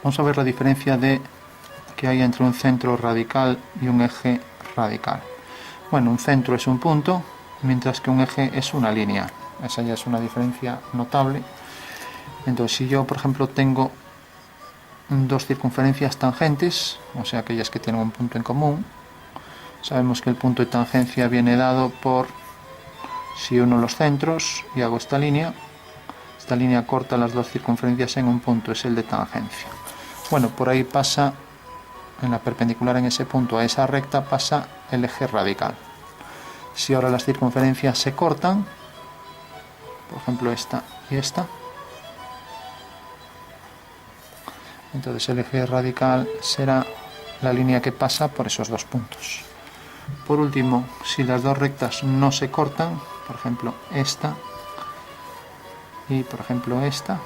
Vamos a ver la diferencia que hay entre un centro radical y un eje radical. Bueno, un centro es un punto, mientras que un eje es una línea. Esa ya es una diferencia notable. Entonces, si yo, por ejemplo, tengo dos circunferencias tangentes, o sea, aquellas que tienen un punto en común, sabemos que el punto de tangencia viene dado por, si uno los centros y hago esta línea corta las dos circunferencias en un punto, es el de tangencia. Bueno, por ahí pasa, en la perpendicular en ese punto a esa recta, pasa el eje radical. Si ahora las circunferencias se cortan, por ejemplo esta y esta, entonces el eje radical será la línea que pasa por esos dos puntos. Por último, si las dos rectas no se cortan, por ejemplo esta y por ejemplo esta,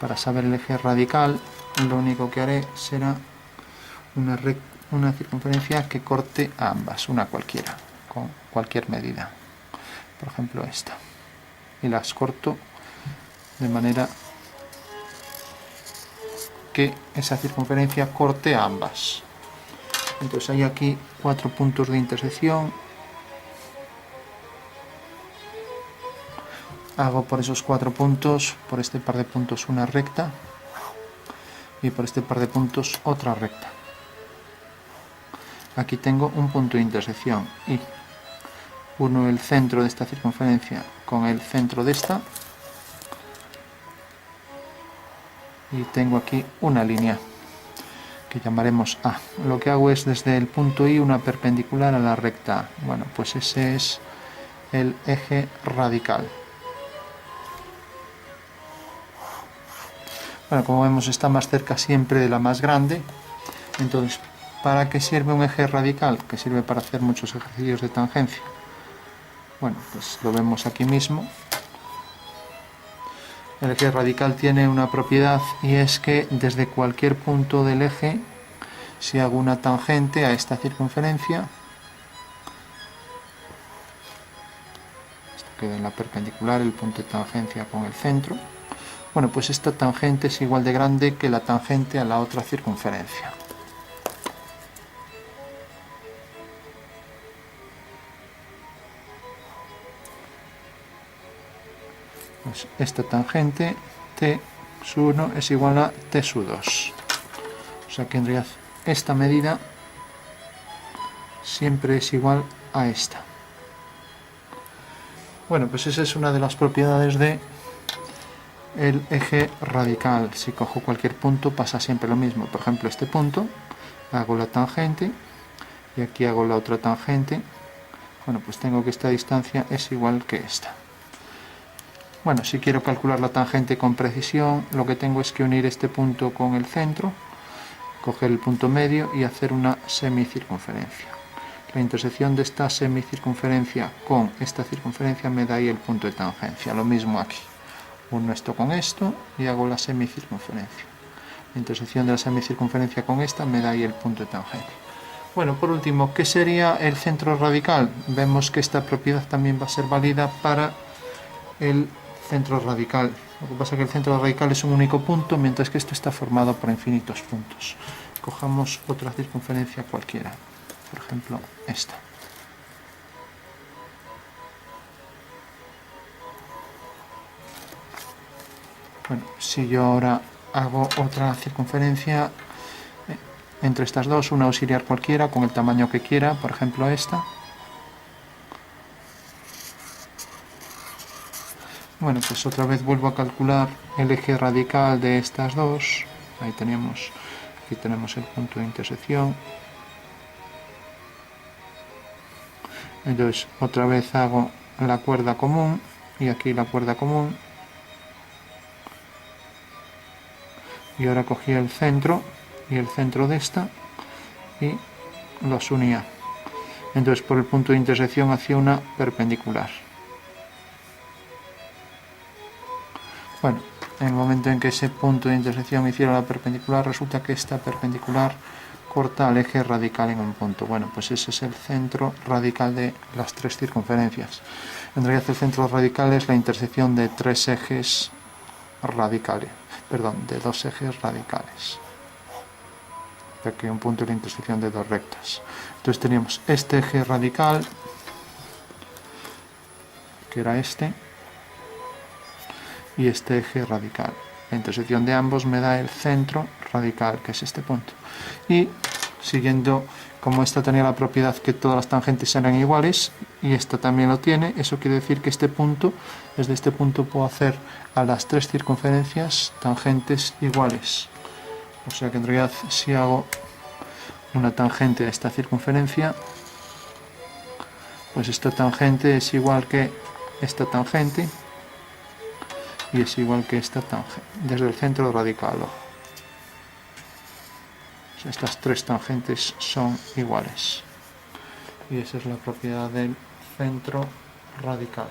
para saber el eje radical lo único que haré será una circunferencia que corte a ambas, una cualquiera, con cualquier medida, por ejemplo esta, y las corto de manera que esa circunferencia corte a ambas. Entonces hay aquí 4 puntos de intersección. Hago por esos 4 puntos, por este par de puntos una recta y por este par de puntos otra recta. Aquí tengo un punto de intersección y uno el centro de esta circunferencia con el centro de esta, y tengo aquí una línea que llamaremos A. Lo que hago es desde el punto I una perpendicular a la recta A. Bueno, pues ese es el eje radical. Bueno, como vemos está más cerca siempre de la más grande. Entonces, ¿para qué sirve un eje radical? Que sirve para hacer muchos ejercicios de tangencia. Bueno, pues lo vemos aquí mismo. El eje radical tiene una propiedad y es que desde cualquier punto del eje, si hago una tangente a esta circunferencia, esto queda en la perpendicular, el punto de tangencia con el centro, bueno, pues esta tangente es igual de grande que la tangente a la otra circunferencia. Pues esta tangente t sub 1 es igual a t sub 2. O sea que en realidad esta medida siempre es igual a esta. Bueno, pues esa es una de las propiedades de el eje radical. Si cojo cualquier punto pasa siempre lo mismo. Por ejemplo, este punto, hago la tangente y aquí hago la otra tangente. Bueno, pues tengo que esta distancia es igual que esta. Bueno, si quiero calcular la tangente con precisión, lo que tengo es que unir este punto con el centro, coger el punto medio y hacer una semicircunferencia. La intersección de esta semicircunferencia con esta circunferencia me da ahí el punto de tangencia. Lo mismo aquí. Uno esto con esto y hago la semicircunferencia. La intersección de la semicircunferencia con esta me da ahí el punto de tangencia. Bueno, por último, ¿qué sería el centro radical? Vemos que esta propiedad también va a ser válida para el centro radical. Lo que pasa es que el centro radical es un único punto, mientras que esto está formado por infinitos puntos. Cojamos otra circunferencia cualquiera, por ejemplo esta. Bueno, si yo ahora hago otra circunferencia entre estas dos, una auxiliar cualquiera con el tamaño que quiera, por ejemplo esta. Bueno, pues otra vez vuelvo a calcular el eje radical de estas dos. Ahí tenemos, aquí tenemos el punto de intersección. Entonces otra vez hago la cuerda común y aquí la cuerda común. Y ahora cogí el centro y el centro de esta y los unía. Entonces por el punto de intersección hacía una perpendicular. Bueno, en el momento en que ese punto de intersección hiciera la perpendicular, resulta que esta perpendicular corta al eje radical en un punto. Bueno, pues ese es el centro radical de las tres circunferencias. En realidad el centro radical es la intersección de tres ejes radicales, de dos ejes radicales, ya que un punto es la intersección de dos rectas. Entonces teníamos este eje radical, que era este, y este eje radical. La intersección de ambos me da el centro radical, que es este punto. Y siguiendo, como esta tenía la propiedad que todas las tangentes eran iguales, y esta también lo tiene, eso quiere decir que este punto, desde este punto puedo hacer a las tres circunferencias tangentes iguales. O sea que en realidad si hago una tangente a esta circunferencia, pues esta tangente es igual que esta tangente y es igual que esta tangente, desde el centro radical. O sea, estas tres tangentes son iguales. Y esa es la propiedad del centro radical.